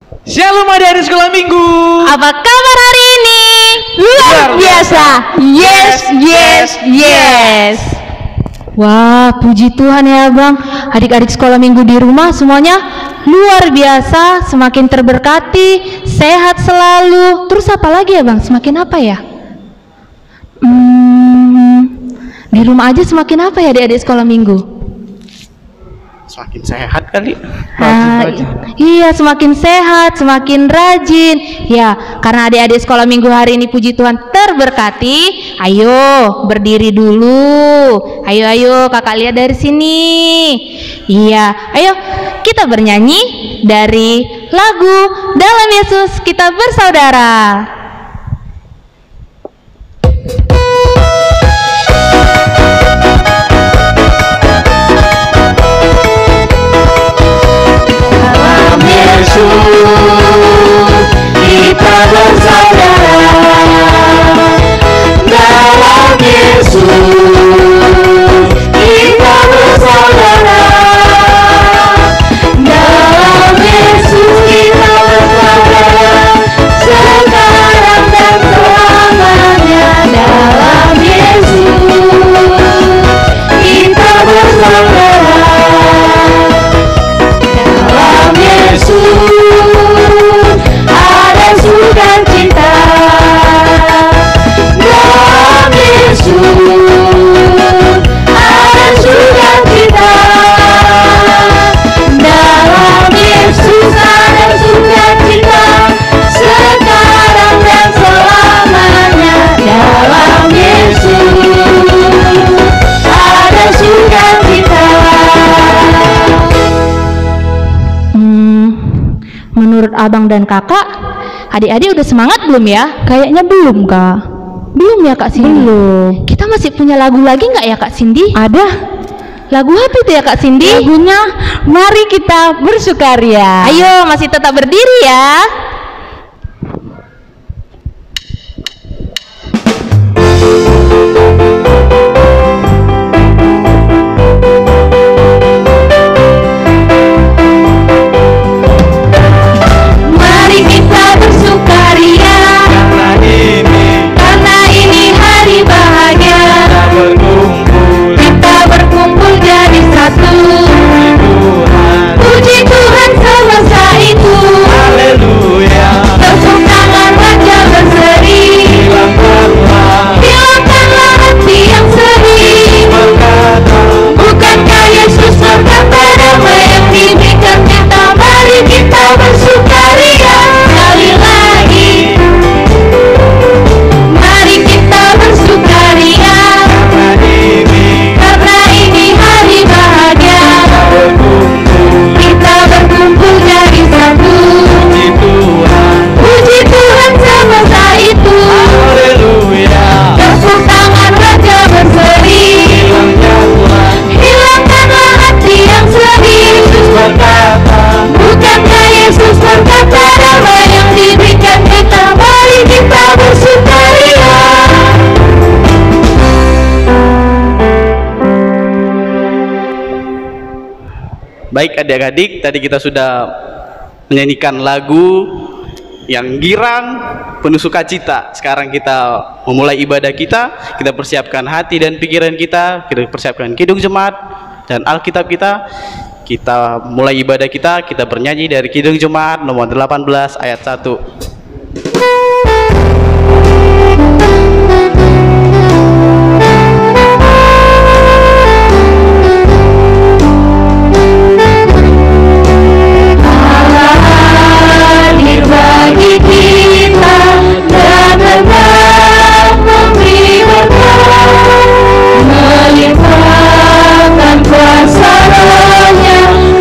Shalom adik-adik sekolah minggu. Apa kabar hari ini? Luar biasa. Yes, yes, yes. Wah, puji Tuhan ya Bang. Adik-adik sekolah minggu di rumah semuanya luar biasa, semakin terberkati, sehat selalu. Terus apa lagi ya Bang? Semakin apa ya? Di rumah aja semakin apa ya adik-adik sekolah minggu? Semakin sehat kali. Iya, semakin sehat, semakin rajin. Ya, karena adik-adik sekolah minggu hari ini puji Tuhan terberkati. Ayo, berdiri dulu. Ayo, kakak lihat dari sini. Iya, ayo kita bernyanyi dari lagu Dalam Yesus Kita Bersaudara. Kita bersaudara dalam Yesus. Kita bersaudara dalam Yesus. Kita bersaudara sekarang dan selamanya dalam Yesus. Kita bersaudara dalam Yesus. Ada sukacita dalam Yesus. Ada sukacita dalam Yesus. Ada sukacita sekarang dan selamanya dalam Yesus. Ada sukacita. Menurut abang dan kakak, adik-adik udah semangat belum ya? Kayaknya belum, Kak. Belum ya Kak Cindy? Belum. Kita masih punya lagu lagi nggak ya Kak Cindy? Ada Lagu apa itu ya Kak Cindy? lagunya Mari Kita Bersukaria. Ayo, masih tetap berdiri ya. Mari kita bersukaria karena ini hari bahagia. Kita berkumpul jadi satu. Puji Tuhan semesta itu. Tepuk tangan raja berseri. Hilangkanlah hati yang sedih. Bukankah Yesus berkata damai yang diberikan kita? Mari kita bersukaria sekali lagi. Mari kita bersukaria karena ini hari bahagia. Kita berkumpul jadi satu. Puji Tuhan semesta itu. Tepuk tangan raja berseri. Hilangkanlah hati yang sedih. Bukankah Yesus berkata damai yang diberikan kita? Mari kita bersukaria. Baik adik-adik, tadi kita sudah menyanyikan lagu yang girang, penuh sukacita. Sekarang kita memulai ibadah kita persiapkan hati dan pikiran kita persiapkan Kidung Jemaat dan Alkitab kita. Kita mulai ibadah kita bernyanyi dari Kidung Jemaat nomor 18 ayat 1. Hadir bagi kita dan hendak memberi berkat, melimpahkan kuasa-Nya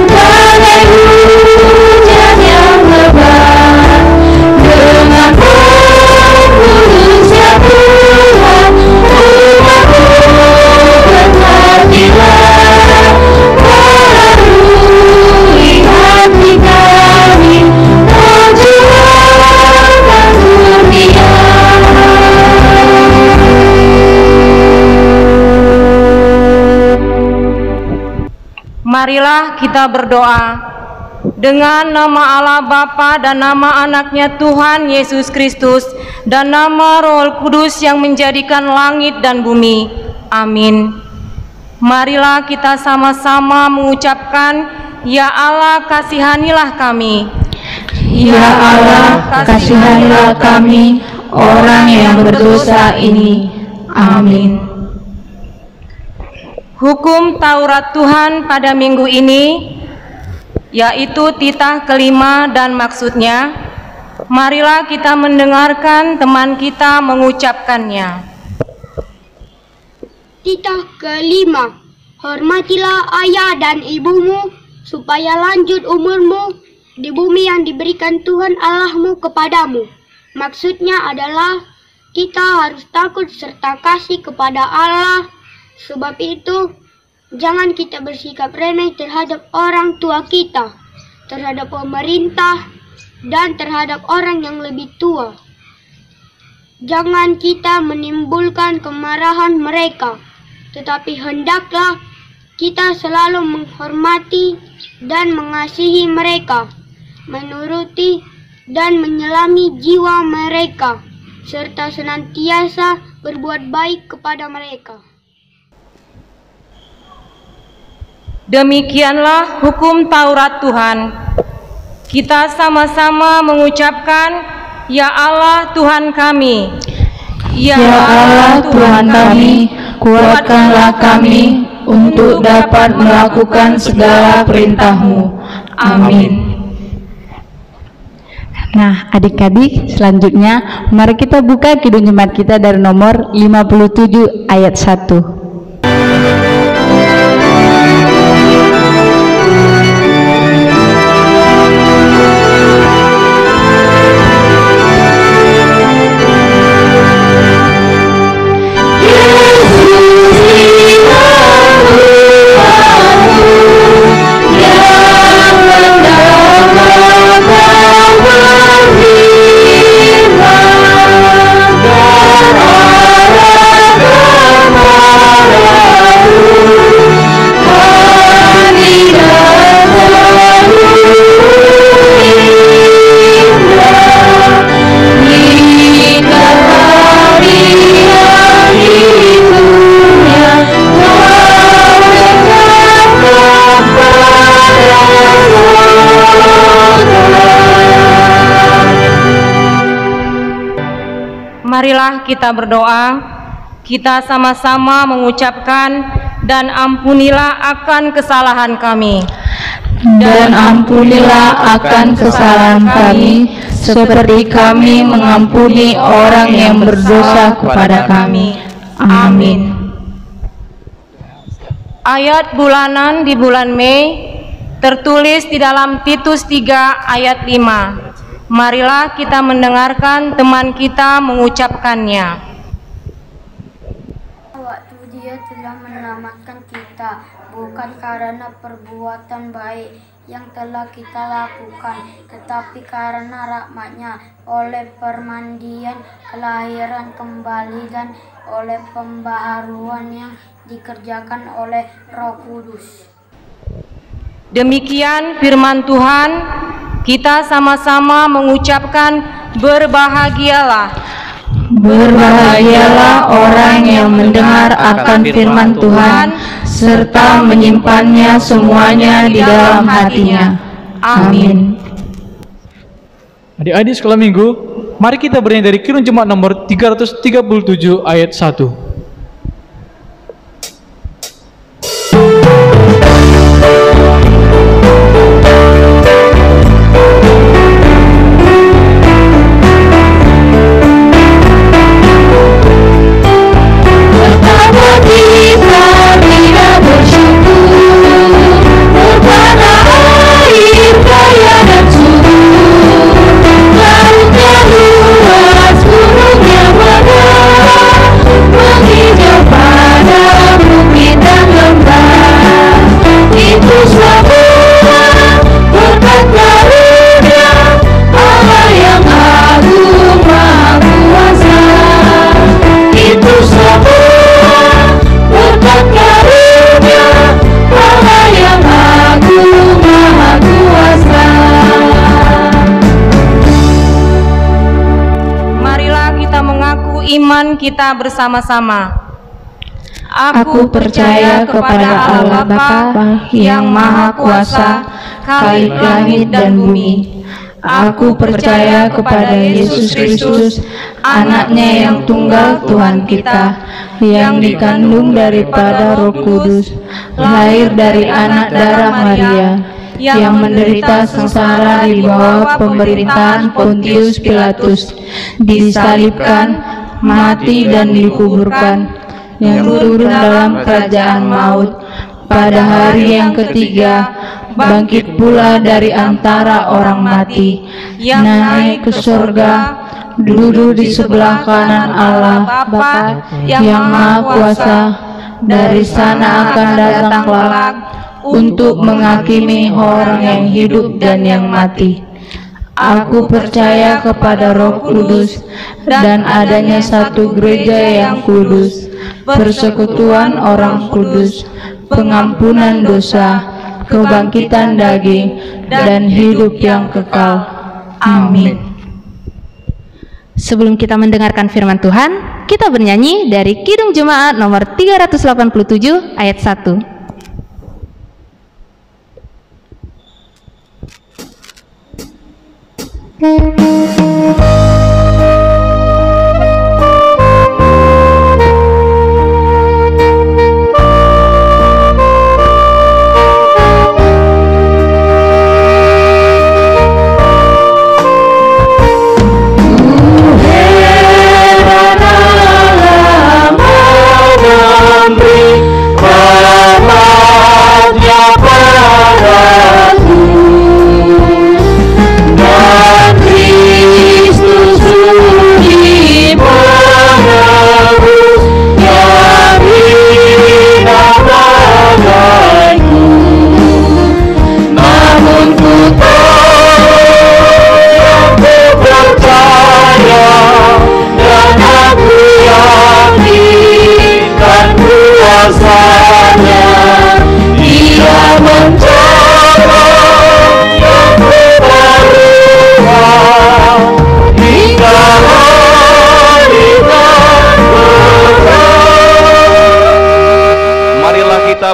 bagai hujan yang lebat. Dengan pemurusnya Tuhan, umatmu berhatilah, barui hati kami, perjuangan dunia. Marilah kita berdoa. Dengan nama Allah Bapa dan nama anaknya Tuhan Yesus Kristus dan nama Roh Kudus yang menjadikan langit dan bumi. Amin. Marilah kita sama-sama mengucapkan, Ya Allah, kasihanilah kami. Ya Allah, kasihanilah kami, orang yang berdosa ini. Amin. Hukum Taurat Tuhan pada minggu ini, yaitu titah kelima dan maksudnya. Marilah kita mendengarkan teman kita mengucapkannya. Titah kelima, hormatilah ayah dan ibumu, supaya lanjut umurmu di bumi yang diberikan Tuhan Allahmu kepadamu. Maksudnya adalah kita harus takut serta kasih kepada Allah. Sebab itu, jangan kita bersikap remeh terhadap orang tua kita, terhadap pemerintah, dan terhadap orang yang lebih tua. Jangan kita menimbulkan kemarahan mereka, tetapi hendaklah kita selalu menghormati dan mengasihi mereka, menuruti dan menyelami jiwa mereka, serta senantiasa berbuat baik kepada mereka. Demikianlah hukum Taurat Tuhan. Kita sama-sama mengucapkan, Ya Allah Tuhan kami. Ya Allah Tuhan kami, kuatkanlah kami untuk dapat melakukan segala perintah-Mu. Amin. Nah, adik-adik, selanjutnya mari kita buka Kidung Jemaat kita dari nomor 57 ayat 1. Marilah kita berdoa, kita sama-sama mengucapkan, dan ampunilah akan kesalahan kami. Dan ampunilah akan kesalahan kami, seperti kami mengampuni orang yang berdosa kepada kami. Amin. Ayat bulanan di bulan Mei tertulis di dalam Titus 3 ayat 5. Marilah kita mendengarkan teman kita mengucapkannya. Waktu Dia telah menyelamatkan kita, bukan karena perbuatan baik yang telah kita lakukan, tetapi karena rahmat-Nya, oleh permandian kelahiran kembali dan oleh pembaharuan yang dikerjakan oleh Roh Kudus. Demikian firman Tuhan. Kita sama-sama mengucapkan, berbahagialah. Berbahagialah orang yang mendengar akan firman Tuhan, serta menyimpannya semuanya di dalam hatinya. Amin. Adik-adik sekolah minggu, mari kita bernyanyi dari Kidung Jemaat nomor 337 ayat 1. Itu Tuhan kita bersama-sama. Aku percaya kepada Allah Bapa yang Maha Kuasa, Khalik langit dan bumi. Aku percaya kepada Yesus Kristus, anaknya yang tunggal Tuhan kita, yang dikandung daripada Roh Kudus, lahir dari anak darah Maria, yang menderita sengsara di bawah pemerintahan Pontius Pilatus, disalibkan, mati dan dikuburkan, yang turun dalam kerajaan maut, pada hari yang ketiga bangkit pula dari antara orang mati, yang naik ke surga, duduk di sebelah kanan Allah Bapa yang Maha Kuasa. Dari sana akan datang kelak untuk menghakimi orang yang hidup dan yang mati. Aku percaya kepada Roh Kudus dan adanya satu gereja yang kudus, persekutuan orang kudus, pengampunan dosa, kebangkitan daging, dan hidup yang kekal. Amin. Sebelum kita mendengarkan firman Tuhan, kita bernyanyi dari Kidung Jemaat nomor 387 ayat 1.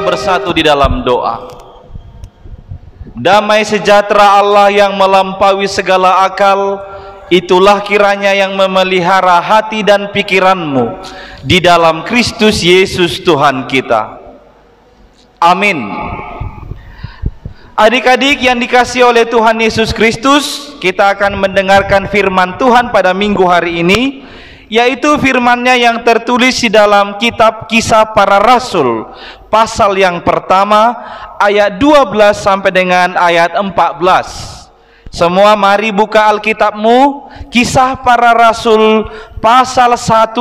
Bersatu di dalam doa. Damai sejahtera Allah yang melampaui segala akal, itulah kiranya yang memelihara hati dan pikiranmu di dalam Kristus Yesus Tuhan kita. Amin. Adik-adik yang dikasihi oleh Tuhan Yesus Kristus, kita akan mendengarkan firman Tuhan pada minggu hari ini, yaitu firman-Nya yang tertulis di dalam kitab Kisah Para Rasul, pasal yang pertama, ayat 12 sampai dengan ayat 14. Semua mari buka Alkitabmu, Kisah Para Rasul, pasal 1,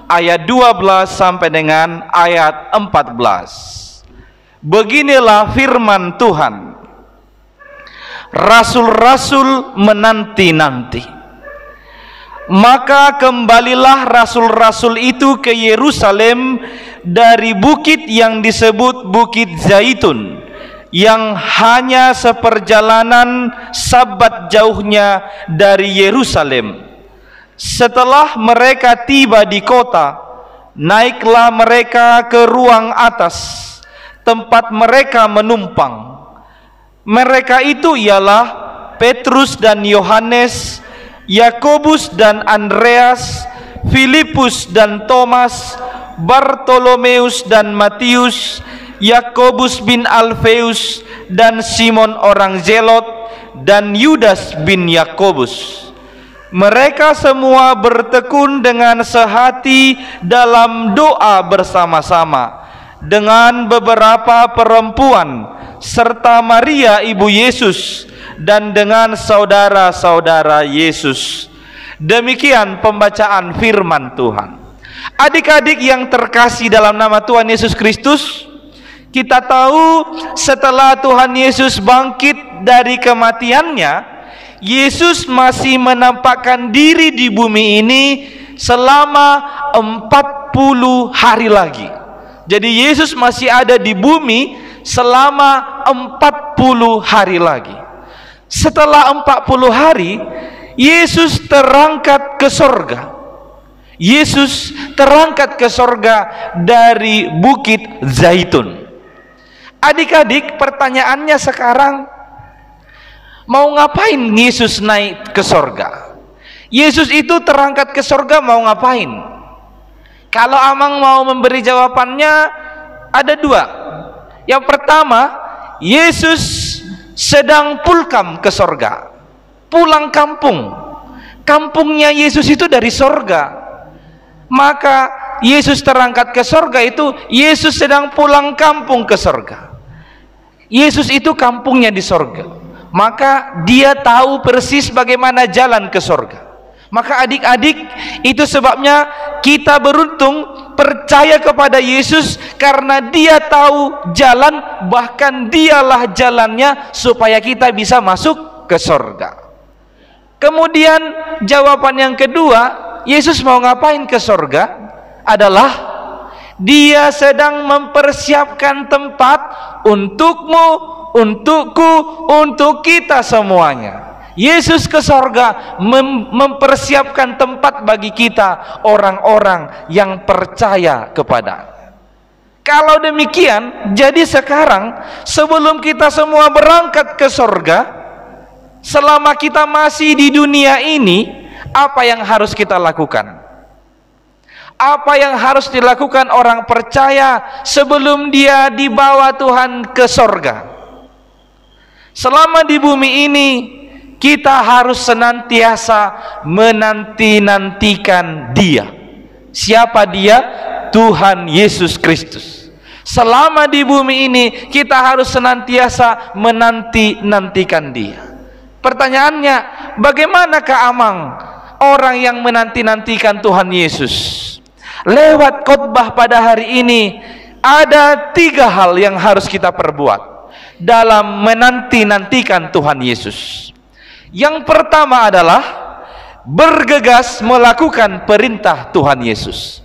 ayat 12 sampai dengan ayat 14. Beginilah firman Tuhan. Rasul-rasul menanti-nanti. Maka kembalilah rasul-rasul itu ke Yerusalem dari bukit yang disebut Bukit Zaitun, yang hanya seperjalanan Sabat jauhnya dari Yerusalem. Setelah mereka tiba di kota, naiklah mereka ke ruang atas, tempat mereka menumpang. Mereka itu ialah Petrus dan Yohanes, Yakobus dan Andreas, Filipus dan Thomas, Bartolomeus dan Matius, Yakobus bin Alfeus dan Simon orang Zelot, dan Yudas bin Yakobus. Mereka semua bertekun dengan sehati dalam doa bersama-sama dengan beberapa perempuan serta Maria ibu Yesus dan dengan saudara-saudara Yesus. Demikian pembacaan firman Tuhan. Adik-adik yang terkasih dalam nama Tuhan Yesus Kristus, kita tahu setelah Tuhan Yesus bangkit dari kematiannya, Yesus masih menampakkan diri di bumi ini selama 40 hari lagi. Jadi Yesus masih ada di bumi selama 40 hari lagi. Setelah 40 hari, Yesus terangkat ke sorga. Yesus terangkat ke sorga dari Bukit Zaitun. Adik-adik, pertanyaannya sekarang, mau ngapain Yesus naik ke sorga? Yesus itu terangkat ke sorga mau ngapain? Kalau Amang mau memberi jawabannya, ada dua. Yang pertama, Yesus sedang pulkam ke sorga, pulang kampung. Kampungnya Yesus itu dari sorga. Maka Yesus terangkat ke sorga itu, Yesus sedang pulang kampung ke sorga. Yesus itu kampungnya di sorga. Maka dia tahu persis bagaimana jalan ke sorga. Maka adik-adik, itu sebabnya kita beruntung percaya kepada Yesus, karena dia tahu jalan, bahkan dialah jalannya supaya kita bisa masuk ke sorga. Kemudian jawaban yang kedua, Yesus mau ngapain ke sorga adalah dia sedang mempersiapkan tempat untukmu, untukku, untuk kita semuanya. Yesus ke sorga mempersiapkan tempat bagi kita, orang-orang yang percaya kepada-Nya. Kalau demikian, jadi sekarang sebelum kita semua berangkat ke sorga, selama kita masih di dunia ini, apa yang harus kita lakukan? Apa yang harus dilakukan orang percaya sebelum dia dibawa Tuhan ke sorga? Selama di bumi ini, kita harus senantiasa menanti-nantikan Dia. Siapa Dia? Tuhan Yesus Kristus. Selama di bumi ini, kita harus senantiasa menanti-nantikan Dia. Pertanyaannya, bagaimanakah Amang orang yang menanti-nantikan Tuhan Yesus? Lewat khotbah pada hari ini, ada 3 hal yang harus kita perbuat dalam menanti-nantikan Tuhan Yesus. Yang pertama adalah bergegas melakukan perintah Tuhan Yesus.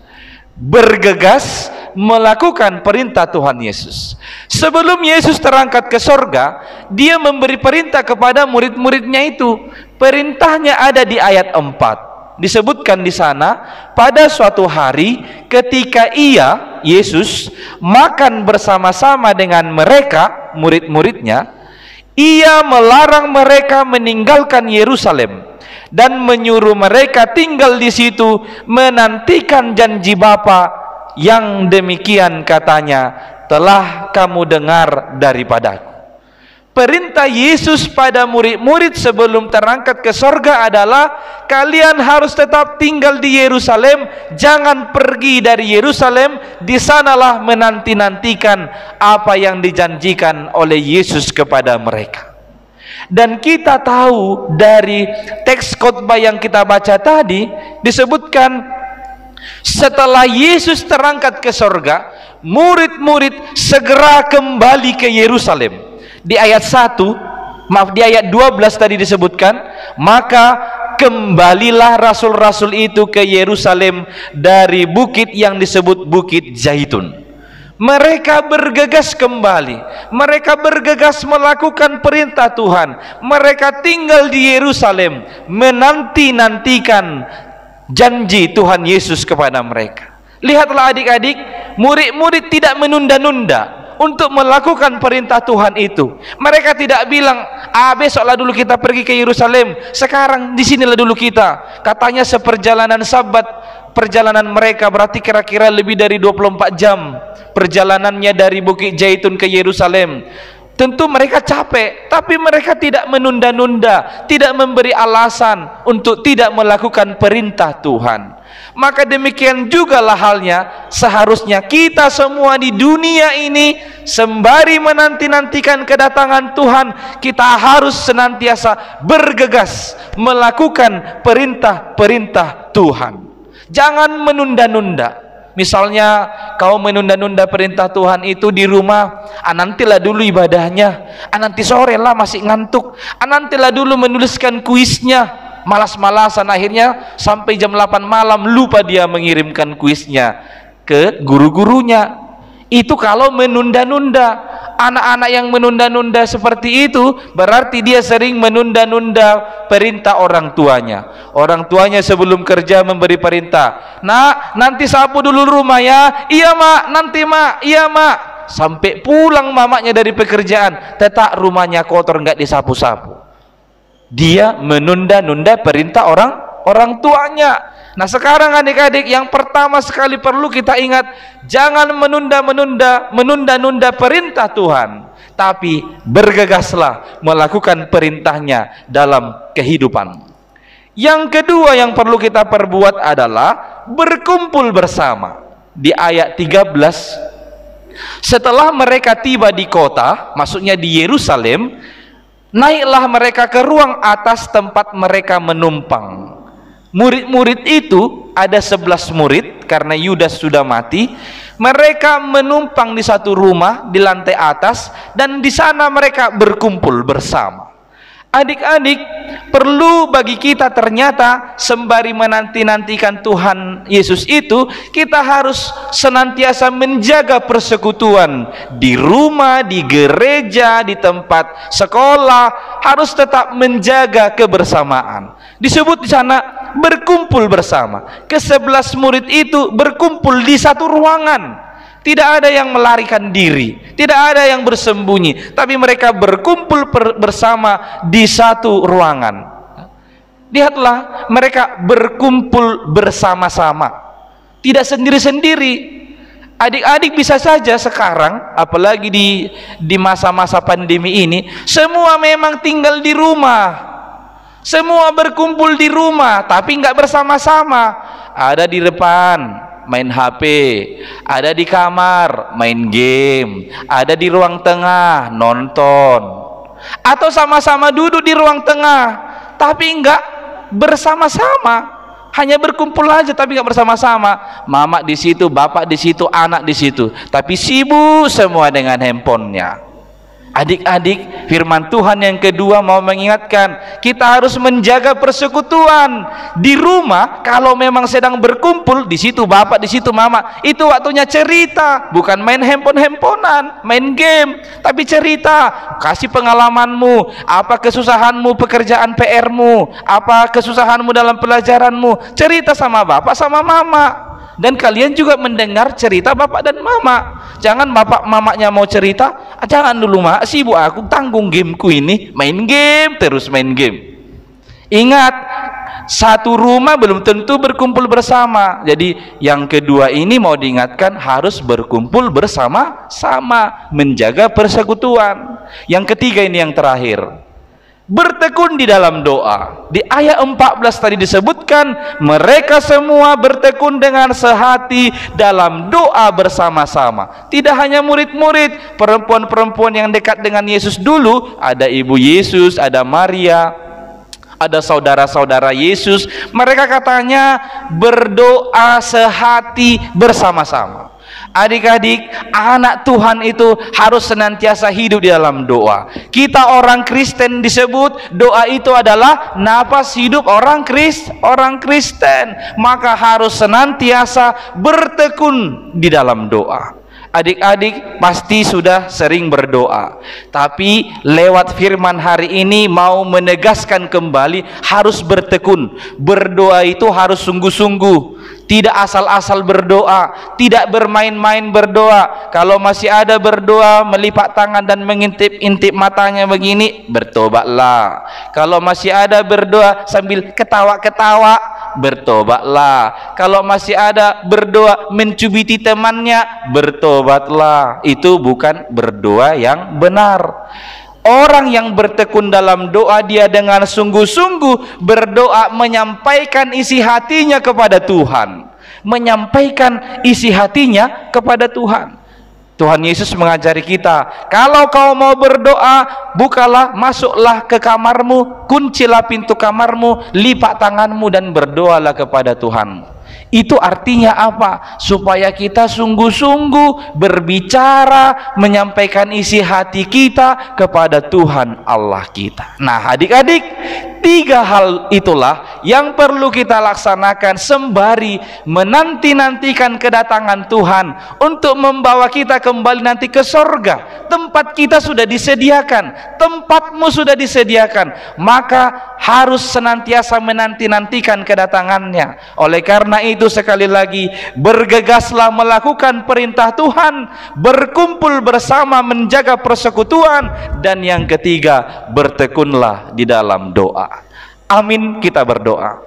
Bergegas melakukan perintah Tuhan Yesus. Sebelum Yesus terangkat ke sorga, dia memberi perintah kepada murid-muridnya itu. Perintahnya ada di ayat 4. Disebutkan di sana, pada suatu hari ketika Yesus makan bersama-sama dengan mereka, murid-muridnya, Ia melarang mereka meninggalkan Yerusalem dan menyuruh mereka tinggal di situ menantikan janji Bapa yang demikian katanya, telah kamu dengar daripadaku. Perintah Yesus pada murid-murid sebelum terangkat ke sorga adalah, kalian harus tetap tinggal di Yerusalem, jangan pergi dari Yerusalem. Di sanalah menanti-nantikan apa yang dijanjikan oleh Yesus kepada mereka. Dan kita tahu dari teks khotbah yang kita baca tadi, disebutkan setelah Yesus terangkat ke sorga, murid-murid segera kembali ke Yerusalem. Di ayat 12 tadi disebutkan, maka kembalilah rasul-rasul itu ke Yerusalem dari bukit yang disebut Bukit Zaitun. Mereka bergegas kembali, mereka bergegas melakukan perintah Tuhan. Mereka tinggal di Yerusalem menanti-nantikan janji Tuhan Yesus kepada mereka. Lihatlah adik-adik, murid-murid tidak menunda-nunda untuk melakukan perintah Tuhan itu. Mereka tidak bilang, besoklah dulu kita pergi ke Yerusalem, sekarang di sinilah dulu kita. Katanya seperjalanan Sabat, perjalanan mereka berarti kira-kira lebih dari 24 jam perjalanannya dari Bukit Zaitun ke Yerusalem. Tentu mereka capek, tapi mereka tidak menunda-nunda, tidak memberi alasan untuk tidak melakukan perintah Tuhan. Maka demikian jugalah halnya, seharusnya kita semua di dunia ini, sembari menanti-nantikan kedatangan Tuhan, kita harus senantiasa bergegas melakukan perintah-perintah Tuhan. Jangan menunda-nunda. Misalnya kau menunda-nunda perintah Tuhan itu di rumah, nantilah dulu ibadahnya, nanti sore lah masih ngantuk, nantilah dulu menuliskan kuisnya, malas-malasan, akhirnya sampai jam 8 malam lupa dia mengirimkan kuisnya ke guru-gurunya. Itu kalau menunda-nunda. anak-anak yang menunda-nunda seperti itu berarti dia sering menunda-nunda perintah orang tuanya. Orang tuanya sebelum kerja memberi perintah, "Nak, nanti sapu dulu rumah ya." "Iya mak, nanti mak." "Iya mak." Sampai pulang mamanya dari pekerjaan, tetap rumahnya kotor, nggak disapu-sapu. Dia menunda-nunda perintah orang tuanya. Nah sekarang adik-adik, yang pertama sekali perlu kita ingat, jangan menunda-nunda perintah Tuhan, tapi bergegaslah melakukan perintahnya dalam kehidupan. Yang kedua yang perlu kita perbuat adalah berkumpul bersama. Di ayat 13, setelah mereka tiba di kota, maksudnya di Yerusalem, naiklah mereka ke ruang atas tempat mereka menumpang. Murid-murid itu ada 11 murid karena Yudas sudah mati. Mereka menumpang di satu rumah di lantai atas dan di sana mereka berkumpul bersama. Adik-adik, perlu bagi kita ternyata sembari menanti-nantikan Tuhan Yesus itu, kita harus senantiasa menjaga persekutuan di rumah, di gereja, di tempat sekolah, harus tetap menjaga kebersamaan. Disebut di sana berkumpul bersama. Ke-11 murid itu berkumpul di satu ruangan. Tidak ada yang melarikan diri, tidak ada yang bersembunyi, tapi mereka berkumpul bersama di satu ruangan. Lihatlah, mereka berkumpul bersama-sama, tidak sendiri-sendiri. Adik-adik bisa saja sekarang, apalagi di masa-masa pandemi ini, semua memang tinggal di rumah, semua berkumpul di rumah, tapi nggak bersama-sama. Ada di depan main HP, ada di kamar main game, ada di ruang tengah nonton, atau sama-sama duduk di ruang tengah tapi enggak bersama-sama, hanya berkumpul aja tapi enggak bersama-sama. Mama di situ, bapak di situ, anak di situ, tapi sibuk semua dengan handphonenya. Adik-adik, firman Tuhan yang kedua mau mengingatkan kita harus menjaga persekutuan di rumah. Kalau memang sedang berkumpul, di situ bapak, di situ mama, itu waktunya cerita, bukan main handphone-handphonan, main game, tapi cerita. Kasih pengalamanmu, apa kesusahanmu pekerjaan PR-mu, apa kesusahanmu dalam pelajaranmu, cerita sama bapak sama mama. Dan kalian juga mendengar cerita bapak dan mama. Jangan bapak mamanya mau cerita, jangan dulu mak, sibuk aku, tanggung gameku ini, main game terus, main game. Ingat, satu rumah belum tentu berkumpul bersama. Jadi yang kedua ini mau diingatkan, harus berkumpul bersama-sama, menjaga persekutuan. Yang ketiga ini yang terakhir, bertekun di dalam doa. Di ayat 14 tadi disebutkan mereka semua bertekun dengan sehati dalam doa bersama-sama. Tidak hanya murid-murid, perempuan-perempuan yang dekat dengan Yesus dulu, ada ibu Yesus, ada Maria, ada saudara-saudara Yesus. Mereka katanya berdoa sehati bersama-sama. Adik-adik, anak Tuhan itu harus senantiasa hidup di dalam doa. Kita orang Kristen disebut doa itu adalah napas hidup orang Kristen. Maka harus senantiasa bertekun di dalam doa. Adik-adik pasti sudah sering berdoa, tapi lewat firman hari ini mau menegaskan kembali harus bertekun. Berdoa itu harus sungguh-sungguh, tidak asal-asal berdoa, tidak bermain-main berdoa. Kalau masih ada berdoa melipat tangan dan mengintip-intip matanya begini, bertobatlah. Kalau masih ada berdoa sambil ketawa-ketawa, bertobatlah. Kalau masih ada berdoa mencubiti temannya, bertobatlah. Itu bukan berdoa yang benar. Orang yang bertekun dalam doa, dia dengan sungguh-sungguh berdoa, menyampaikan isi hatinya kepada Tuhan, menyampaikan isi hatinya kepada Tuhan. Tuhan Yesus mengajari kita, kalau kau mau berdoa, bukalah, masuklah ke kamarmu, kuncilah pintu kamarmu, lipat tanganmu dan berdoalah kepada Tuhanmu. Itu artinya apa? Supaya kita sungguh-sungguh berbicara, menyampaikan isi hati kita kepada Tuhan Allah kita. Nah adik-adik, tiga hal itulah yang perlu kita laksanakan sembari menanti-nantikan kedatangan Tuhan untuk membawa kita kembali nanti ke sorga. Tempat kita sudah disediakan, tempatmu sudah disediakan, maka harus senantiasa menanti-nantikan kedatangannya. Oleh karena itu, sekali lagi, bergegaslah melakukan perintah Tuhan, berkumpul bersama menjaga persekutuan, dan yang ketiga, bertekunlah di dalam doa. Amin, kita berdoa.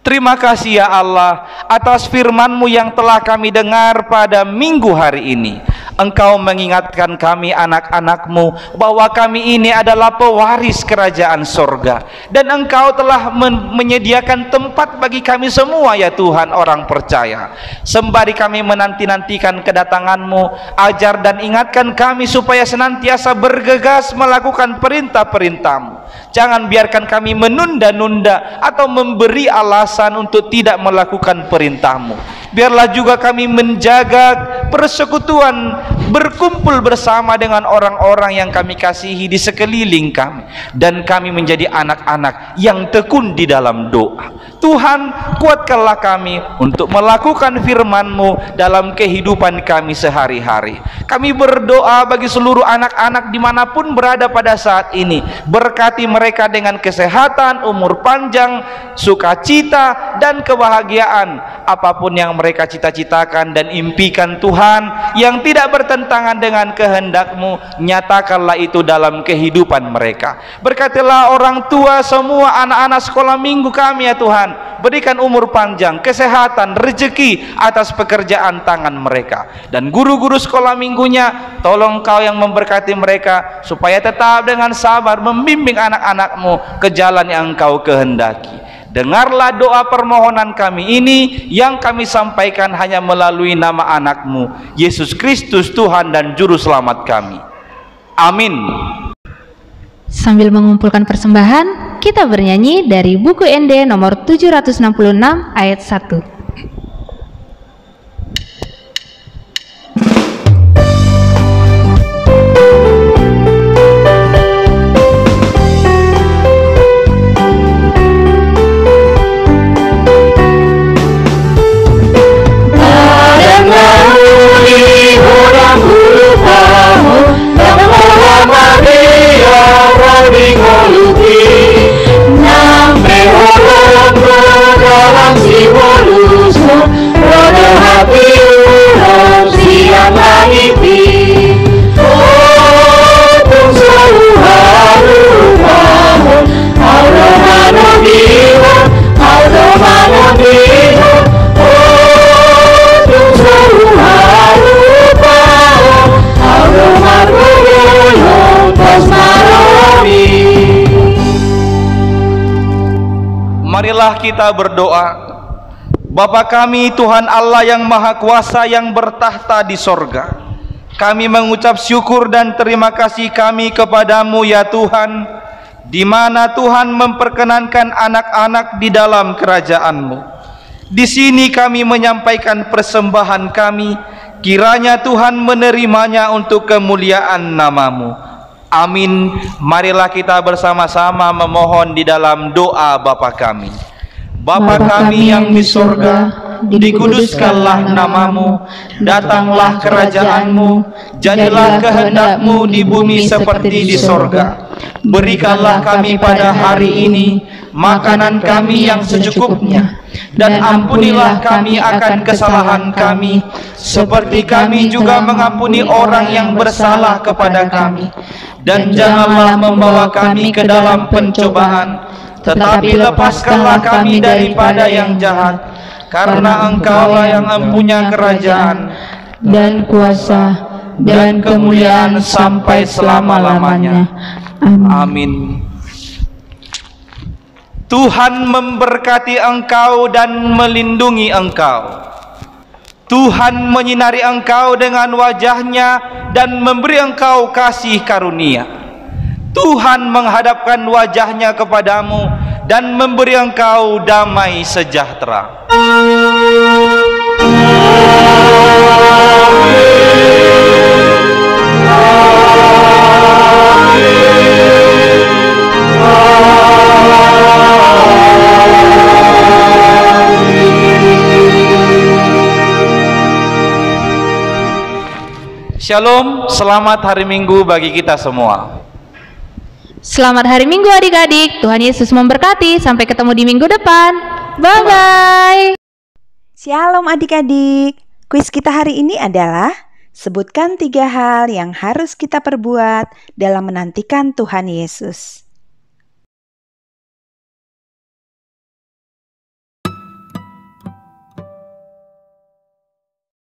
Terima kasih ya Allah atas firman-Mu yang telah kami dengar pada minggu hari ini. Engkau mengingatkan kami anak-anak-Mu bahwa kami ini adalah pewaris kerajaan sorga, dan Engkau telah menyediakan tempat bagi kami semua ya Tuhan orang percaya. Sembari kami menanti-nantikan kedatangan-Mu, ajar dan ingatkan kami supaya senantiasa bergegas melakukan perintah-perintah-Mu. Jangan biarkan kami menunda-nunda atau memberi alasan untuk tidak melakukan perintah-Mu. Biarlah juga kami menjaga persekutuan, berkumpul bersama dengan orang-orang yang kami kasihi di sekeliling kami, dan kami menjadi anak-anak yang tekun di dalam doa. Tuhan, kuatkanlah kami untuk melakukan firman-Mu dalam kehidupan kami sehari-hari. Kami berdoa bagi seluruh anak-anak dimanapun berada pada saat ini. Berkati mereka dengan kesehatan, umur panjang, sukacita, dan kebahagiaan. Apapun yang mereka cita-citakan dan impikan Tuhan yang tidak bertentangan dengan kehendak-Mu, nyatakanlah itu dalam kehidupan mereka. Berkatilah orang tua semua anak-anak sekolah minggu kami ya Tuhan. Berikan umur panjang, kesehatan, rezeki atas pekerjaan tangan mereka. Dan guru-guru sekolah minggunya, tolong Kau yang memberkati mereka supaya tetap dengan sabar membimbing anak-anak-Mu ke jalan yang Engkau kehendaki. Dengarlah doa permohonan kami ini yang kami sampaikan hanya melalui nama anak-Mu, Yesus Kristus, Tuhan dan Juru Selamat kami. Amin. Sambil mengumpulkan persembahan, kita bernyanyi dari buku ND nomor 766 ayat 1. Marilah kita berdoa. Bapa kami, Tuhan Allah yang Maha Kuasa yang bertahta di sorga, kami mengucap syukur dan terima kasih kami kepadamu ya Tuhan, di mana Tuhan memperkenankan anak-anak di dalam kerajaan-Mu. Di sini kami menyampaikan persembahan kami, kiranya Tuhan menerimanya untuk kemuliaan nama-Mu. Amin. Marilah kita bersama-sama memohon di dalam doa Bapa kami. Bapa kami yang di surga, dikuduskanlah nama-Mu, datanglah kerajaan-Mu, jadilah kehendak-Mu di bumi seperti di surga. Berikanlah kami pada hari ini makanan kami yang secukupnya, dan ampunilah kami akan kesalahan kami, seperti kami juga mengampuni orang yang bersalah kepada kami. Dan janganlah membawa kami ke dalam pencobaan, tetapi lepaskanlah kami daripada yang jahat, karena Engkaulah yang mempunyai kerajaan dan kuasa dan kemuliaan sampai selama-lamanya. Amin. Tuhan memberkati engkau dan melindungi engkau. Tuhan menyinari engkau dengan wajah-Nya dan memberi engkau kasih karunia. Tuhan menghadapkan wajah-Nya kepadamu dan memberi engkau damai sejahtera. Amin. Shalom, selamat hari Minggu bagi kita semua. Selamat hari Minggu adik-adik. Tuhan Yesus memberkati. Sampai ketemu di minggu depan. Bye-bye. Shalom adik-adik. Kuis kita hari ini adalah sebutkan 3 hal yang harus kita perbuat dalam menantikan Tuhan Yesus.